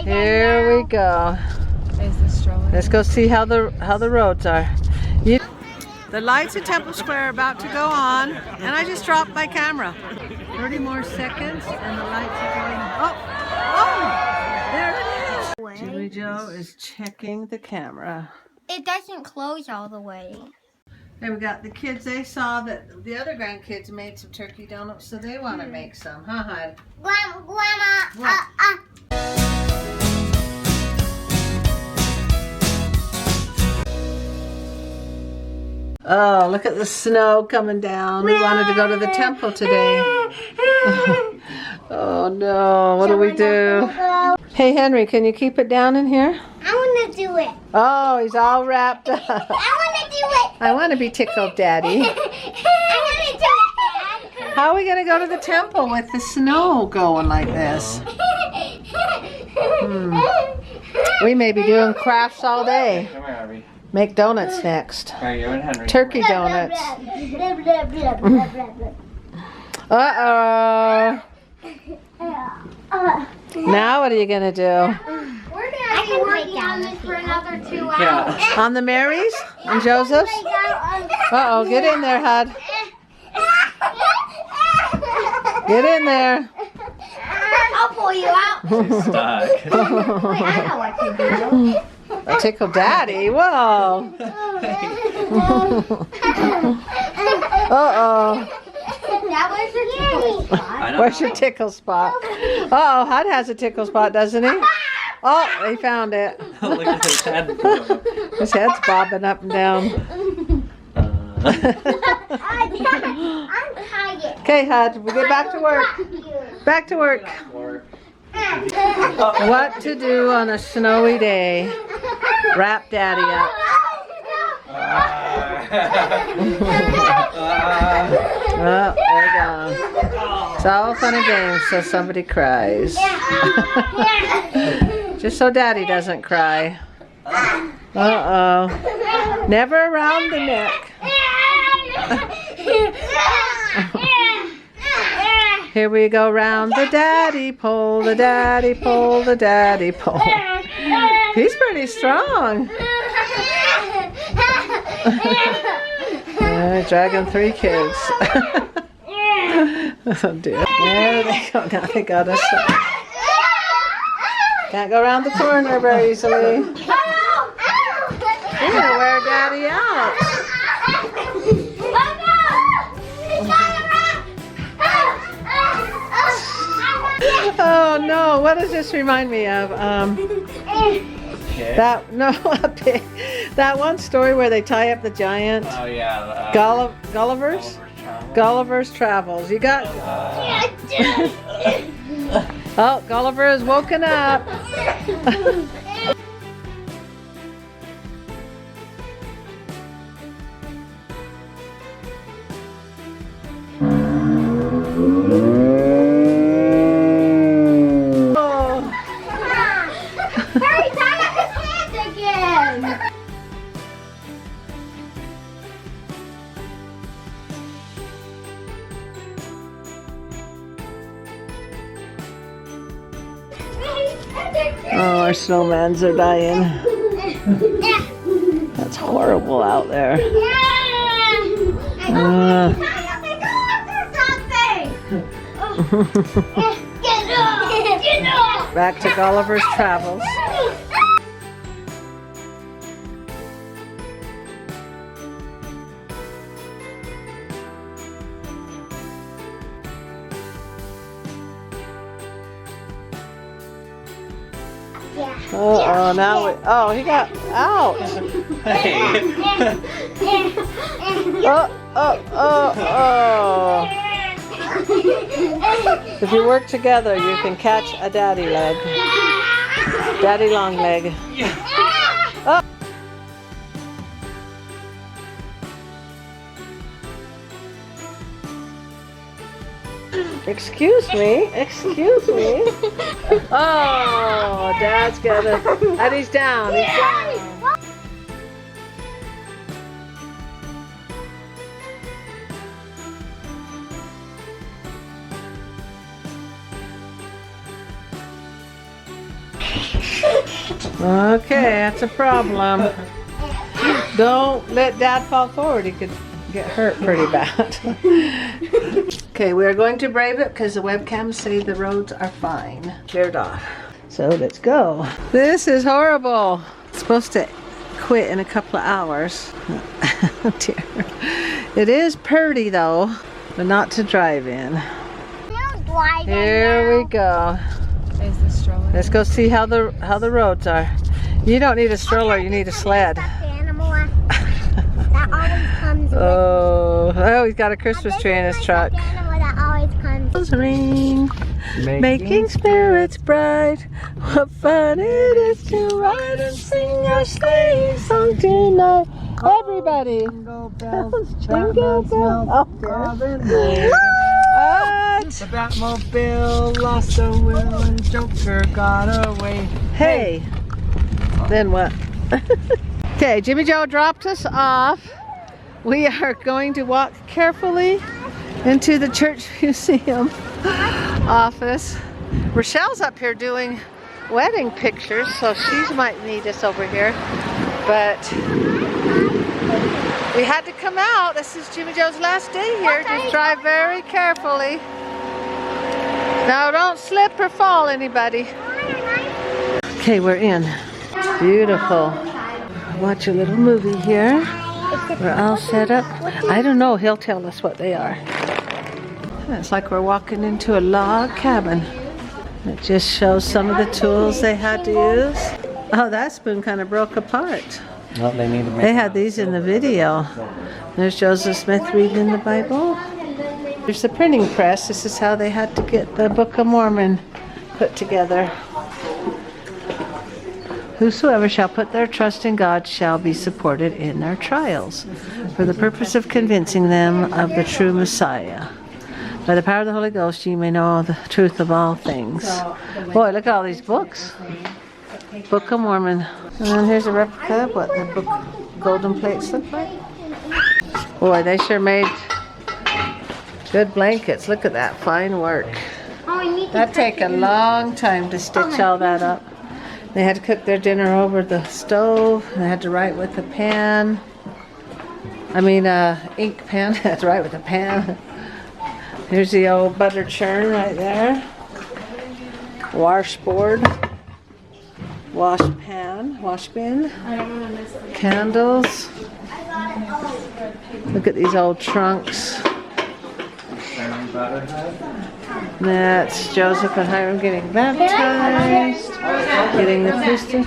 Here we go. Let's go see how the roads are. The lights at Temple Square are about to go on, and I just dropped my camera. 30 more seconds, and the lights are going. Oh, there it is. Julie Joe is checking the camera. It doesn't close all the way. Hey, we got the kids. They saw that the other grandkids made some turkey donuts, so they want to make some, huh, Hud? Grandma. Oh, look at the snow coming down. We wanted to go to the temple today. Oh no, what do we do? Hey Henry, can you keep it down in here? I want to do it. Oh, he's all wrapped up. I want to do it. I want to be tickled, Daddy. I want to do it, Dad. How are we going to go to the temple with the snow going like this? We may be doing crafts all day. Come here, Harvey. Make donuts next. Alright, you and Henry. Turkey donuts. Uh-oh. Now what are you going to do? We're going to be working on this for another 2 hours. Yeah. On the Marys? And Joseph's? Uh-oh, get in there, Hud. Get in there. I'll pull you out. Stuck. Wait, I know what to do. Tickle Daddy, whoa. Uh-oh. That was your tickle spot. Where's your tickle spot? Uh-oh, Hud has a tickle spot, doesn't he? Oh, he found it. Look at his head. His head's bobbing up and down. I'm tired. Okay, Hud, we get back to work. Back to work. What to do on a snowy day? Wrap Daddy up. Oh, there you go. It's all fun and games till somebody cries. Just so Daddy doesn't cry. Uh-oh. Never around the neck. Here we go round the daddy pole, the daddy pole, the daddy pole. He's pretty strong. Dragging 3 kids. Oh dear. There they go. Now they got us. Can't go around the corner very easily. You're gonna wear Daddy out. Oh no, what does this remind me of? That one story where they tie up the giant. Oh yeah. Gulliver's? Gulliver's Travels. You got. Oh, Gulliver is woken up. Oh, our snowmans are dying. That's horrible out there. Back to Gulliver's Travels. Oh, now he got out. Hey. Oh. If you work together, you can catch a daddy leg. Daddy long leg. Oh. Excuse me. Oh, Dad's got it. And he's down. Okay, that's a problem. Don't let Dad fall forward. He could get hurt pretty bad. Okay, we are going to brave it because the webcams say the roads are fine. Cleared off. So let's go. This is horrible. It's supposed to quit in a couple of hours. Oh dear. It is pretty though, but not to drive in. Here we go. Is the stroller? Let's go see how the roads are. You don't need a stroller, you need a sled. That always comes with Oh, he's got a Christmas tree in his truck. animal that always comes. Ring, making spirits bright. What fun it is to ride and sing your sleigh song tonight. Everybody. Jingle bells, jingle bells. Oh, dear. What? The Batmobile lost a will and Joker got away. Hey. Then what? Okay, Jimmy Joe dropped us off. We are going to walk carefully into the church museum office. Rochelle's up here doing wedding pictures, so she might need us over here. But we had to come out. This is Jimmy Joe's last day here. Just drive very carefully. Now don't slip or fall, anybody. Okay, we're in. Beautiful. Watch a little movie here. We're all set up. I don't know, he'll tell us what they are. It's like we're walking into a log cabin. It just shows some of the tools they had to use. Oh, that spoon kind of broke apart. Well, they need to make They had these in the video. There's Joseph Smith reading the Bible. There's the printing press. This is how they had to get the Book of Mormon put together. Whosoever shall put their trust in God shall be supported in their trials, for the purpose of convincing them of the true Messiah. By the power of the Holy Ghost, ye may know the truth of all things. Boy, look at all these books. Book of Mormon. And then here's a replica of what the book golden plates look like. Boy, they sure made good blankets. Look at that fine work. That'd take a long time to stitch all that up. They had to cook their dinner over the stove. They had to write with a pen. I mean, ink pen. They had to write with a pen. Here's the old butter churn right there. Washboard. Wash pan. Wash bin. Candles. Look at these old trunks. That's Joseph and Hiram getting baptized. Getting the Christian.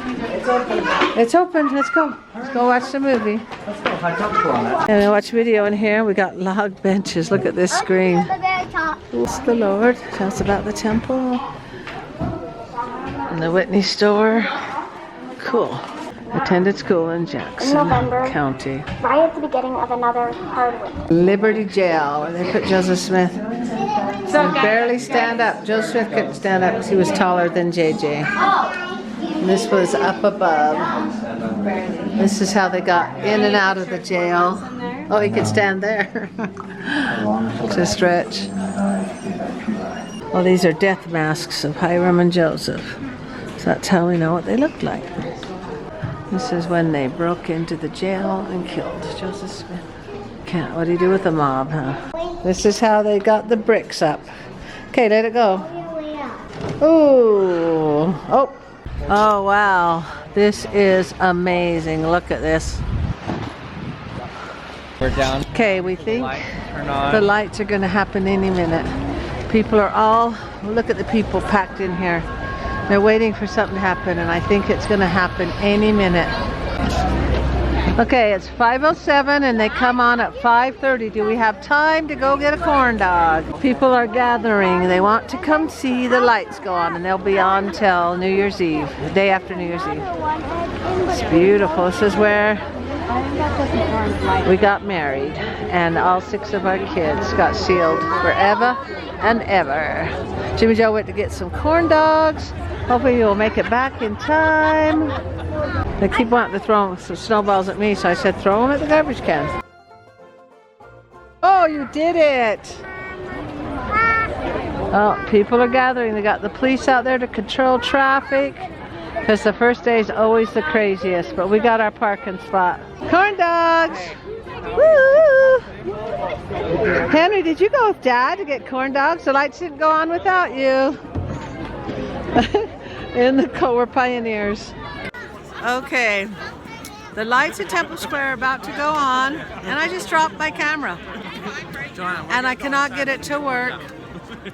It's open. Let's go. Let's go watch the movie. And we watch video in here. We got log benches. Look at this screen. It's the Lord. Tell us about the temple. And the Whitney store. Cool. Attended school in Jackson County. Right at the beginning of another hard winter. Liberty Jail, where they put Joseph Smith. He could barely stand up. Joseph Smith couldn't stand up because he was taller than JJ. And this was up above. This is how they got in and out of the jail. Oh, he could stand there. To stretch. Well, these are death masks of Hiram and Joseph. So that's how we know what they looked like. This is when they broke into the jail and killed Joseph Smith. Can't, what do you do with the mob, huh? This is how they got the bricks up. Okay, let it go. Ooh. Oh. Oh, wow. This is amazing. Look at this. We're down. Okay, we think Turn on. the lights are going to happen any minute. People are all, look at the people packed in here. They're waiting for something to happen, and I think it's going to happen any minute. Okay, it's 5:07 and they come on at 5:30. Do we have time to go get a corn dog? People are gathering. They want to come see the lights go on, and they'll be on till New Year's Eve, the day after New Year's Eve. It's beautiful. This is where we got married, and all 6 of our kids got sealed forever and ever. Jimmy Joe went to get some corn dogs. Hopefully you'll make it back in time. They keep wanting to throw some snowballs at me, so I said throw them at the garbage can. Oh, you did it! Oh, people are gathering. They got the police out there to control traffic. Because the first day is always the craziest, but we got our parking spot. Corn dogs! Woo! Henry, did you go with Dad to get corn dogs? The lights didn't go on without you. In the we're pioneers. Okay, the lights at Temple Square are about to go on, and I just dropped my camera. And I cannot get it to work.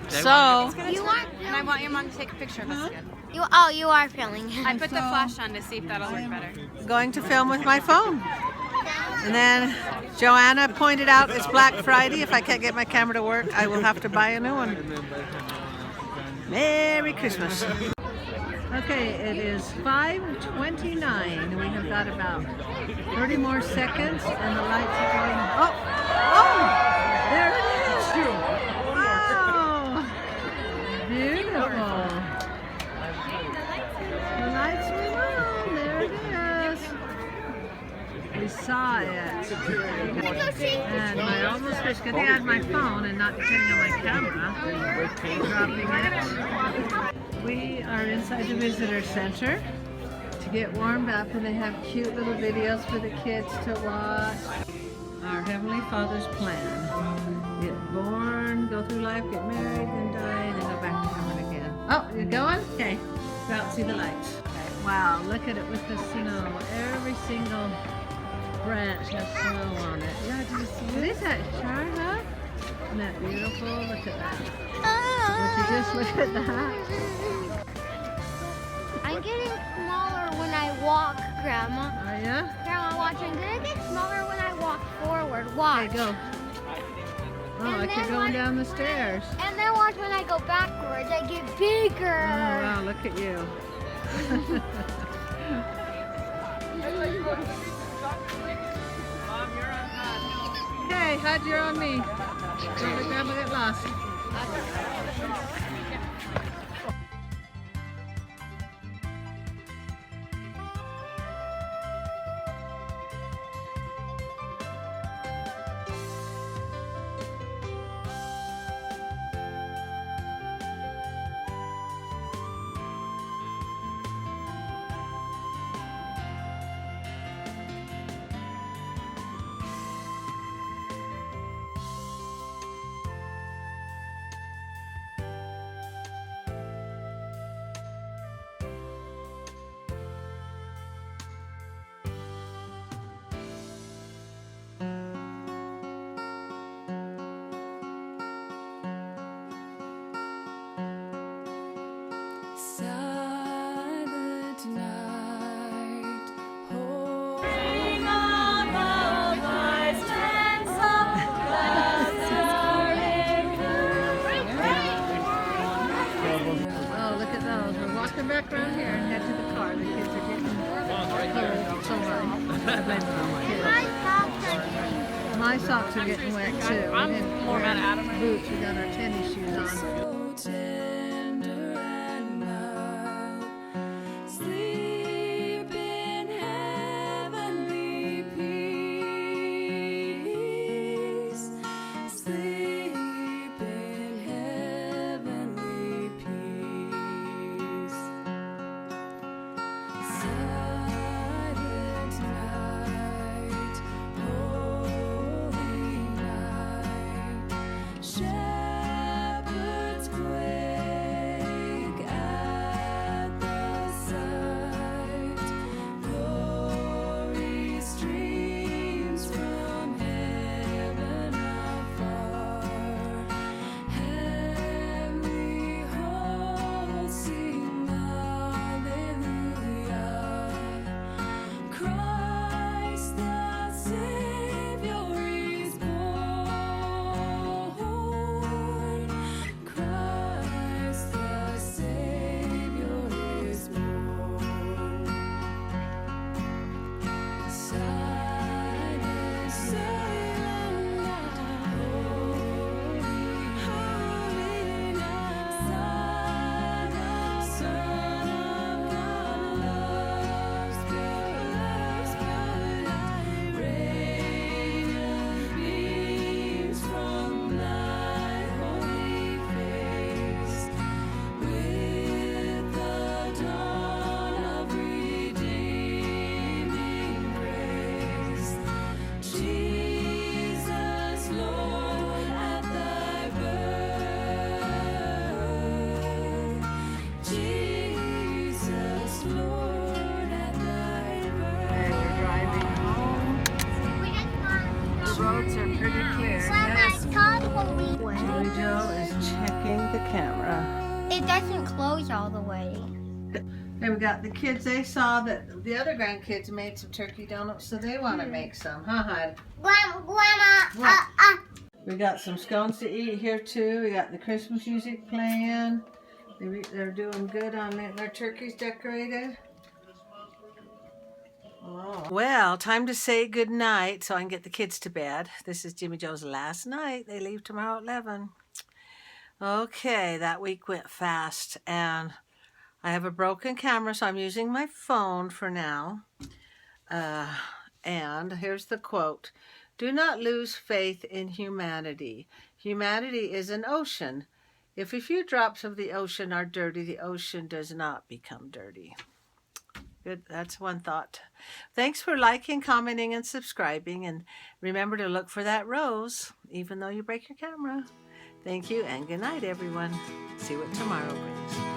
So, You are. And I want your mom to take a picture of us again. You are filming. I put the flash on to see if that'll work better. going to film with my phone. And then Joanna pointed out it's Black Friday. If I can't get my camera to work, I will have to buy a new one. Merry Christmas. Okay, it is 5:29. We have got about 30 more seconds and the lights are going. Oh! Oh! There it is! Wow! Beautiful. The lights went on. There it is. We saw it. And I almost wish I had my phone and not depending on my camera. Dropping it. We are inside the visitor center to get warmed up, and they have cute little videos for the kids to watch. Our Heavenly Father's plan. Get born, go through life, get married, then die, and then go back to heaven again. Oh, you're going? Okay. Go out and see the lights. Wow, look at it with the snow. Every single branch has snow on it. Yeah, did you see? What is that, Charlotte? Isn't that beautiful? Look at that. Would you just look at that? I'm getting smaller when I walk, Grandma. Oh, yeah? Grandma, watch. I'm gonna get smaller when I walk forward. Watch. Okay, go. Oh, And I keep then going when- down the stairs. And then watch when I go backwards. I get bigger. Oh, wow, look at you. Hey, Hud, you're on me. Don't let Grandma get lost. Silent night, Oh, look at those. We're walking back around here and head to the car. The kids are getting cold. So I blame it on my kids. My socks are getting wet too. I'm more mad at Adam. Boots. We got our tennis shoes on. so tender and mild, sleep in heavenly peace, sleep in heavenly peace. Silent night, holy night, shepherd camera. It doesn't close all the way. Then we got the kids. They saw that the other grandkids made some turkey donuts, so they want to make some, huh, hon? Grandma, We got some scones to eat here too. We got the Christmas music playing. They're doing good on getting their turkeys decorated. Oh. Well, time to say good night so I can get the kids to bed. This is Jimmy Joe's last night. They leave tomorrow at 11. Okay, that week went fast, and I have a broken camera, so I'm using my phone for now. And here's the quote. Do not lose faith in humanity. Humanity is an ocean. If a few drops of the ocean are dirty, the ocean does not become dirty. Good, that's one thought. Thanks for liking, commenting, and subscribing. And remember to look for that rose, even though you break your camera. Thank you, and good night, everyone. See what tomorrow brings.